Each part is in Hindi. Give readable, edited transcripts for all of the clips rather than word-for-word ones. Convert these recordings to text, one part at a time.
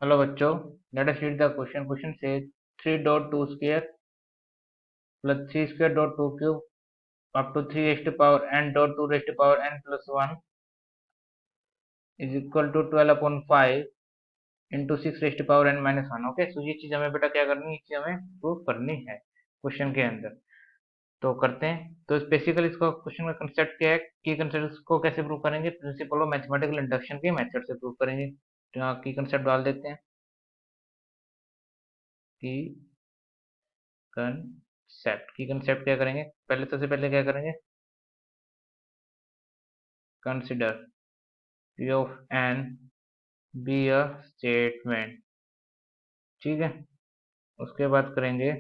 हेलो बच्चों, let us read the question. Question से 3 dot 2 square plus 3 square dot 2 cube up to 3 raised to power n dot 2 raised to power n plus 1 is equal to 12 upon 5 into 6 raised to power n minus 1. Okay, तो ये चीज हमें बेटा क्या करनी है, ये चीज हमें प्रूव करनी है क्वेश्चन के अंदर. तो करते हैं. तो बेसिकली इसका क्वेश्चन का कंसेप्ट क्या है कि कंसेप्ट को कैसे प्रूव करेंगे, प्रिंसिपल ऑफ मैथमेटिकल इंडक्शन के मेथड से प्रूव करेंगे. तो यहाँ की कंसेप्ट डाल देते हैं कि कंसेप्ट क्या करेंगे. पहले सबसे पहले क्या करेंगे, consider P of n be a statement. ठीक है, उसके बाद करेंगे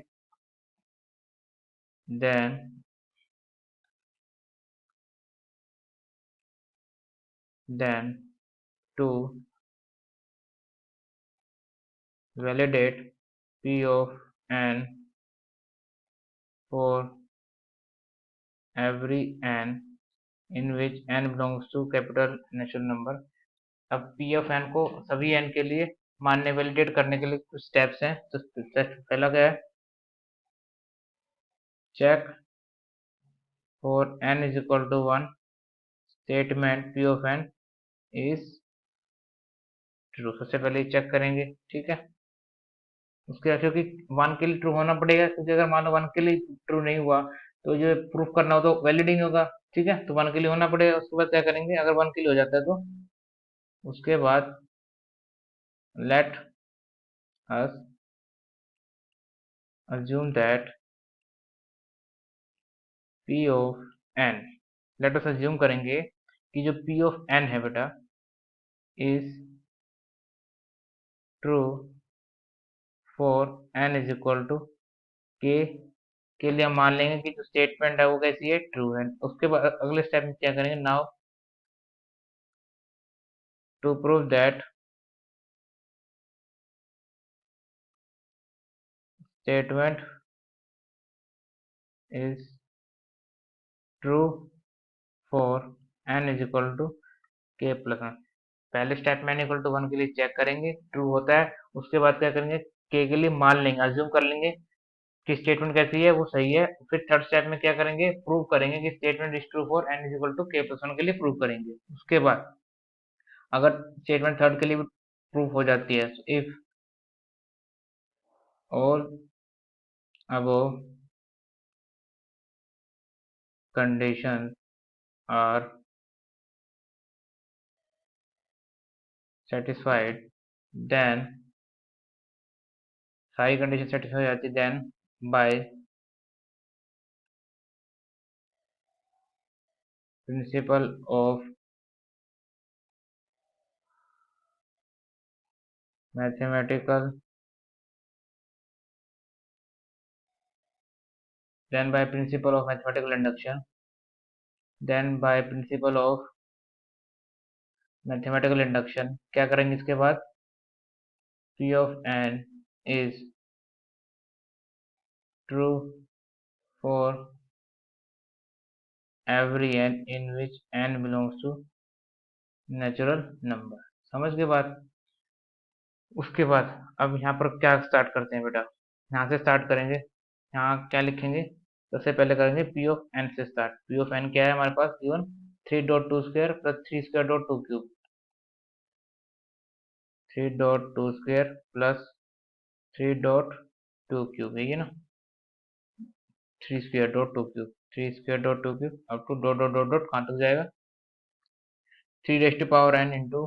then to validate P of n for every n in which n belongs to capital natural number. अब P of n को सभी n के लिए मानने वैलिडेट करने के लिए कुछ स्टेप्स हैं. तो पहला क्या है, check for n is equal to 1 statement P of n is true. सबसे पहले चेक करेंगे. ठीक है, उसके बाद क्योंकि 1 के लिए ट्रू होना पड़ेगा, क्योंकि अगर मान लो 1 के लिए ट्रू नहीं हुआ तो जो प्रूफ करना हो तो वैलिड ही नहीं होगा. ठीक है, तो 1 के लिए होना पड़ेगा. उसके बाद क्या करेंगे, अगर 1 के लिए हो जाता है तो उसके बाद let us assume that P of n, let us assume करेंगे कि जो P of n है बेटा is true for n is equal to k. के लिए हम मान लेंगे कि जो स्टेटमेंट है वो कैसी है, ट्रू है. उसके बाद अगले स्टेप में क्या करेंगे, now to prove that statement is true for n is equal to k plus 1. पहले स्टेप में n इक्वल टू 1 के लिए चेक करेंगे, ट्रू होता है. उसके बाद क्या करेंगे, k के लिए मान लेंगे, अज्यूम कर लेंगे कि स्टेटमेंट कैसी है, वो सही है. फिर थर्ड स्टेप में क्या करेंगे, प्रूव करेंगे कि statement is true for n is equal to k plus 1 के लिए प्रूव करेंगे. उसके बाद अगर स्टेटमेंट थर्ड के लिए भी प्रूव हो जाती है, if all above condition are satisfied, then सारी कंडीशन सेटिस्फाई हो जाती है, then by principle of mathematical then by principle of mathematical induction, then by principle of mathematical induction क्या करेंगे, इसके बाद P of n is true for every n in which n belongs to natural number. समझ के बाद उसके बाद अब यहाँ पर क्या स्टार्ट करते हैं बेटा, यहाँ से स्टार्ट करेंगे. यहाँ क्या लिखेंगे, सबसे पहले करेंगे P of n से स्टार्ट. P of n क्या है हमारे पास, given 3 dot 2 square plus 3 square dot 2 cube. 3 dot 2 square plus 3 dot 2 cube है ये ना, 3 square dot 2 cube, 3 square dot 2 cube up to dot dot dot dot कहाँ तक जाएगा, 3 raised to power n into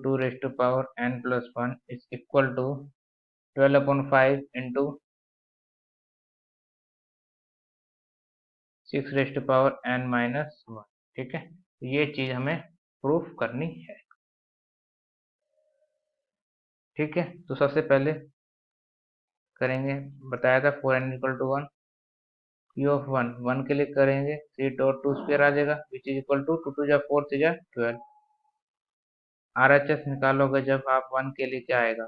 2 raised to power n plus 1 is equal to 12 upon 5 into 6 raised to power n minus 1. ठीक है, तो ये चीज हमें प्रूफ करनी है. ठीक है, तो सबसे पहले करेंगे, बताया था 4n equal to 1. P of 1 के लिए करेंगे 3 डॉट 2 स्क्वायर आ जाएगा विच इज इक्वल टू 2 2 जा 4 3 जा 12. RHS निकालोगे जब आप 1 के लिए क्या आएगा,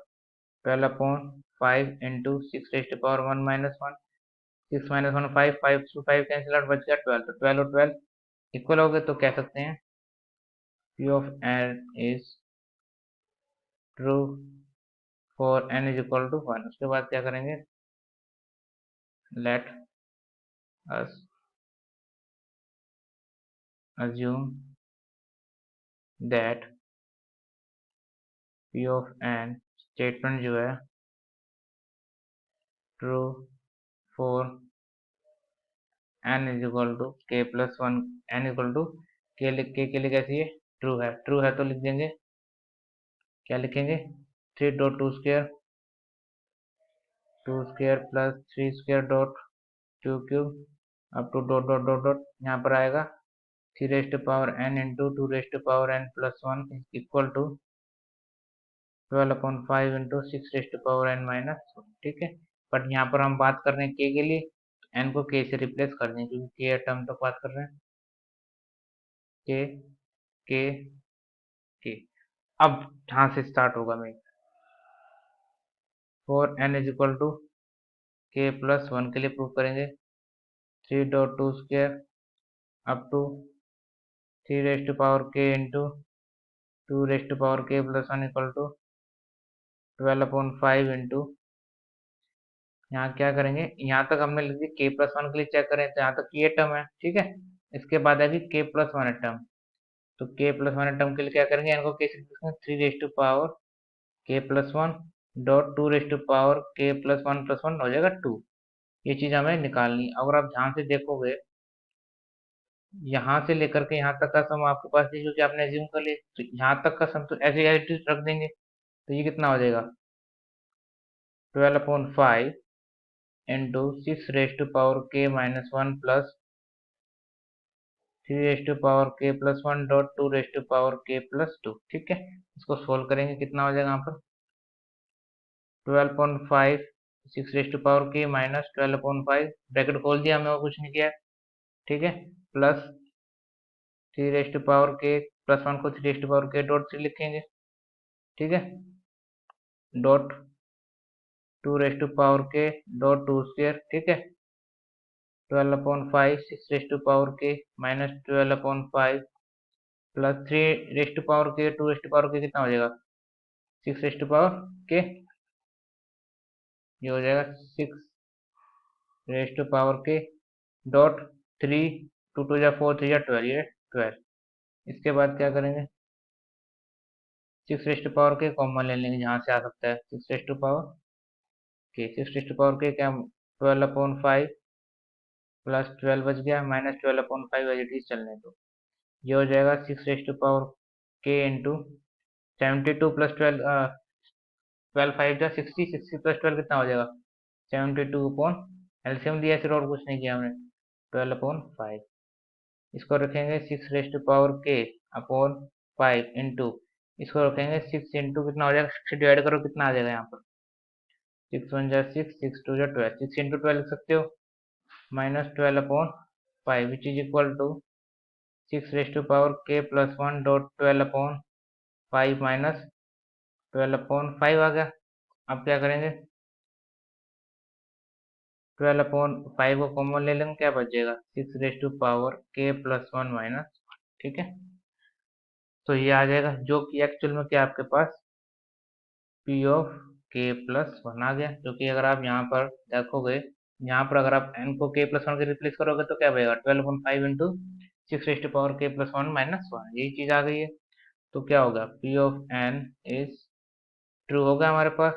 12 upon 5 into 6 raised power 1 minus 1. 6 minus 1 5, 5 to 5 cancel out, बच गया 12. तो 12 और 12 इक्वल हो गए, तो कह सकते हैं P of n is true for n is equal to 1। उसके बाद क्या करेंगे, let us assume that p of n statement जो है true for n is equal to k plus 1, n equal to k के लिए कैसी है, ट्रू है। ट्रू है तो लिख देंगे, क्या लिखेंगे, 3 dot two square plus 3 square dot 2 cube up to dot dot dot dot, यहाँ पर आएगा 3 raised power n into 2 raised power n plus 1 equal to 12 upon 5 into 6 raised power n minus 1। ठीक है, बट यहाँ पर हम बात कर रहे हैं k के लिए, n को k से रिप्लेस कर दें क्योंकि k टर्म तक बात कर रहे हैं, k k k। अब यहाँ से स्टार्ट होगा मैं, for n is equal to k plus 1 के लिए प्रूव करेंगे 3 dot two square up to 3 raised power k into 2 raised power k plus 1 equal to 12 upon 5 into, यहाँ क्या करेंगे, यहाँ तक हमने लिख दी k प्लस 1 के लिए चेक करें तो यहाँ तक ये टर्म है। ठीक है, इसके बाद आएगी k प्लस 1 टर्म, तो k प्लस 1 टर्म के लिए क्या करेंगे, इनको k से 3 raised to power k plus 1 dot 2 raised to power k plus 1 plus 1 हो जाएगा 2। ये चीज हमें निकालनी। अगर आप ध्यान से देखोगे यहाँ से लेकर के यहाँ तक का सम आपके पास है, क्योंकि आपने एज्यूम कर लिया, तो यहाँ तक का सम तो ऐसे एज रख देंगे, तो ये कितना हो जाएगा 12 upon 5 into 6 raised to power k minus 1 plus 3 raised to power k plus 1 dot 2 raised to power k plus 2। ठीक है, इसको सोल्व करेंगे, कितना हो जाएगा यहाँ पर 12.5 6 raised to power k minus 12.5, bracket खोल दिया हमने और कुछ नहीं किया। ठीक है, plus 3 raised to power k plus 1 को 3 raised to power k dot 3 लिखेंगे। ठीक है, dot 2 raised to power k dot 2 square. ठीक है, 12/5 6 raised to power k minus 12/5 plus 3 raised to power k 2 raised to power k कितना हो जाएगा 6 रेस्ट टू पावर k, ये हो जाएगा 6 raised to power k dot 3, 2 2 जा 4 3 जा 12, ये 12। इसके बाद क्या करेंगे 6 raised to power k common ले लेंगे, जहाँ से आ सकता है 6 raised to power k, 6 raised to power k क्या 12/5 प्लस 12 बच गया माइनस 12/5 एज इट इज चलने दो, ये हो जाएगा 6 raised to power k into 72 plus 12, 12 5 जा 60, 60 प्लस 12 कितना हो जाएगा 72 अपॉन, एलसीएम दिया सिर्फ और कुछ नहीं किया हमने, 12/5। इसको रखेंगे 6 raised to power k upon 5 into, इसको रखेंगे 6 इंटू कितना हो जाएगा, 6 डिवाइड करो कितना आ जाएगा यहाँ पर 6 1 जा 6, 6 2 जा 12, 6 इंटू 12 लिख सकते हो minus 12/5 which is equal to 6 raised to power k plus 1 dot 12/5 minus 12/5 आ गया। अब क्या करेंगे 12/5 को कॉमन ले लेंगे, क्या बच जाएगा 6 raised to power k plus 1 minus. ठीक है, तो ये आ जाएगा जो कि एक्चुअल में क्या आपके पास p ऑफ k प्लस 1 आ गया, जो कि अगर आप यहाँ पर देखोगे, यहाँ पर अगर आप n को k प्लस 1 के रिप्लेस करोगे तो क्या बनेगा 12/5 into 6 raised to power k plus 1 minus 1, यही चीज आ गई है। तो क्या होगा p of n is true होगा हमारे पास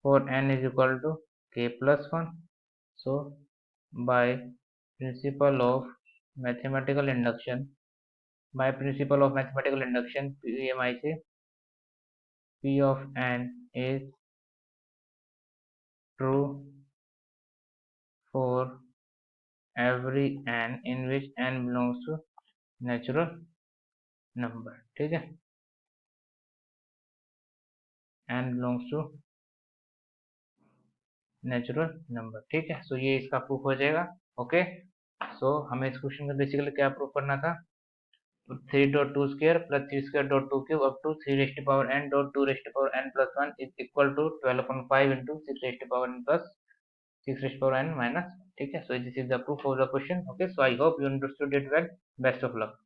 for n is equal to k plus 1। So by principle of mathematical induction, PMI से p of n is true for every n in which n belongs to natural number। ठीक है, n belongs to natural number। ठीक है, सो ये इसका प्रूफ हो जाएगा। ओके, सो हमें इस क्वेश्चन में बेसिकली क्या प्रूफ करना था, 3 dot 2 square plus 3 square dot 2 cube up to 3 raised power n dot 2 raised power n plus 1 is equal to 12/5 into 6 raised power n plus 6 raised power n minus. ठीक है, so this is the proof of the question. Okay, so I hope you understood it well, best of luck.